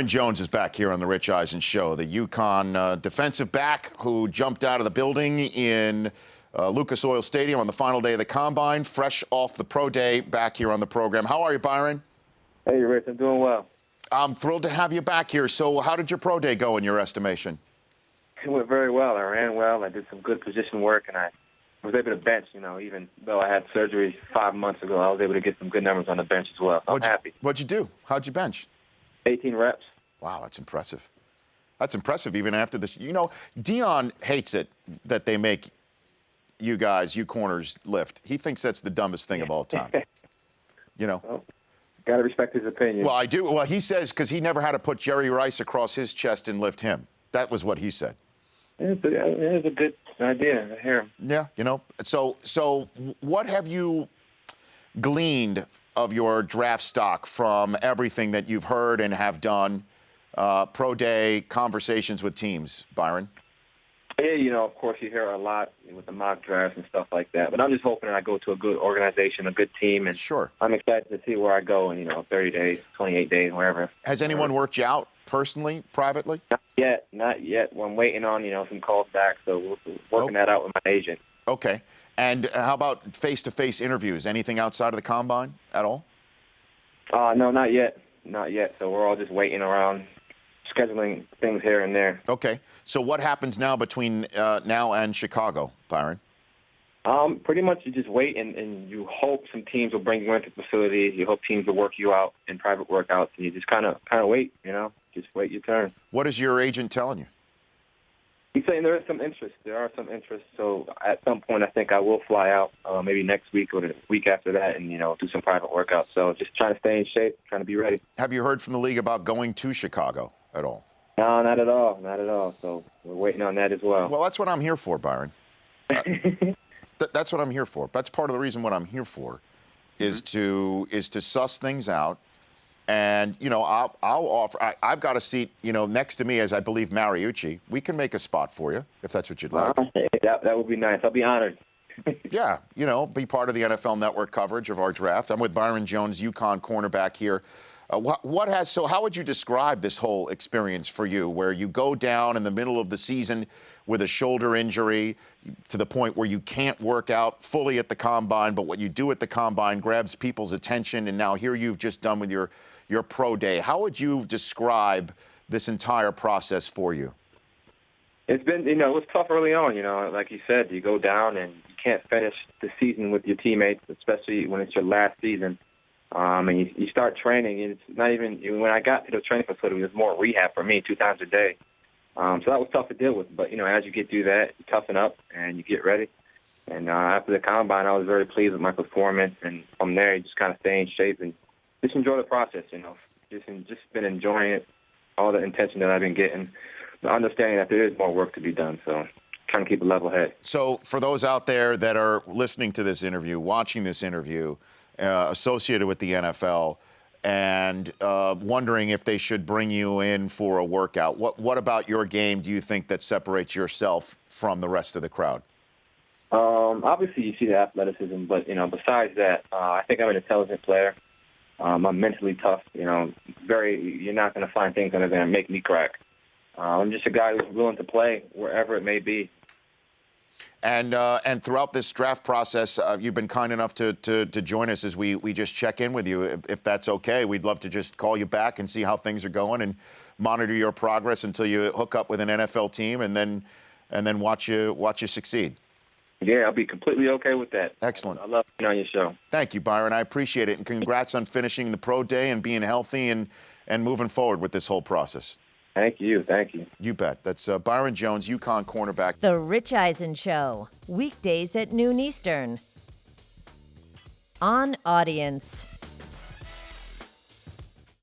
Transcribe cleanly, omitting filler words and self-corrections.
Byron Jones is back here on the Rich Eisen Show, the UConn defensive back who jumped out of the building in Lucas Oil Stadium on the final day of the Combine, fresh off the pro day, back here on the program. How are you, Byron? Hey, Rich, I'm doing well. I'm thrilled to have you back here. So how did your pro day go in your estimation? It went very well. I ran well. I did some good position work, and I was able to bench, even though I had surgery 5 months ago, I was able to get some good numbers on the bench as well. So I'm happy. What'd you do? How'd you bench? 18 reps. Wow, that's impressive. That's impressive even after this. Dion hates it that they make you guys, you corners, lift. He thinks that's the dumbest thing of all time. Well, got to respect his opinion. Well, I do. Well, he says because he never had to put Jerry Rice across his chest and lift him. That was what he said. It's a good idea. I hear him. Yeah, So what have you gleaned of your draft stock from everything that you've heard and have done, pro day, conversations with teams, Byron? Yeah, of course you hear a lot with the mock drafts and stuff like that. But I'm just hoping that I go to a good organization, a good team. And sure. I'm excited to see where I go in, 30 days, 28 days, wherever. Has anyone worked you out personally, privately? Not yet. Well, I'm waiting on, some calls back. So we're working that out with my agent. Okay. And how about face-to-face interviews? Anything outside of the Combine at all? No, not yet. Not yet. So we're all just waiting around, scheduling things here and there. Okay. So what happens now between now and Chicago, Byron? Pretty much you just wait and you hope some teams will bring you into the facility. You hope teams will work you out in private workouts, and you just kind of wait, just wait your turn. What is your agent telling you? He's saying there is some interest. There are some interest. So at some point, I think I will fly out, maybe next week or the week after that, and do some private workouts. So just trying to stay in shape, trying to be ready. Have you heard from the league about going to Chicago at all? No, not at all. Not at all. So we're waiting on that as well. Well, that's what I'm here for, Byron. That's what I'm here for. That's part of the reason what I'm here for, is to suss things out. And, I'll offer, I've got a seat, next to me, as I believe Mariucci. We can make a spot for you, if that's what you'd like. That would be nice. I'll be honored. Yeah, be part of the NFL Network coverage of our draft. I'm with Byron Jones, UConn cornerback here. So how would you describe this whole experience for you, where you go down in the middle of the season with a shoulder injury to the point where you can't work out fully at the Combine, but what you do at the Combine grabs people's attention, and now here you've just done with your pro day. How would you describe this entire process for you? It's been, it was tough early on, like you said, you go down and you can't finish the season with your teammates, especially when it's your last season. And you start training, and it's not even, when I got to the training facility, it was more rehab for me 2 times a day. So that was tough to deal with. But, as you get through that, you toughen up and you get ready. And after the Combine, I was very pleased with my performance. And from there, you just kind of stay in shape and just enjoy the process, Just been enjoying it, all the attention that I've been getting, understanding that there is more work to be done. So trying to keep a level head. So for those out there that are listening to this interview, watching this interview, associated with the NFL, and wondering if they should bring you in for a workout, what about your game do you think that separates yourself from the rest of the crowd? Obviously, you see the athleticism, but, besides that, I think I'm an intelligent player. I'm mentally tough, you're not going to find things that are going to make me crack. I'm just a guy who's willing to play wherever it may be. And throughout this draft process, you've been kind enough to join us as we just check in with you. If that's okay, we'd love to just call you back and see how things are going and monitor your progress until you hook up with an NFL team, and then watch you succeed. Yeah, I'll be completely okay with that. Excellent. I love being on your show. Thank you, Byron. I appreciate it, and congrats on finishing the pro day and being healthy and moving forward with this whole process. Thank you. You bet. That's Byron Jones, UConn cornerback. The Rich Eisen Show, weekdays at noon Eastern. On Audience.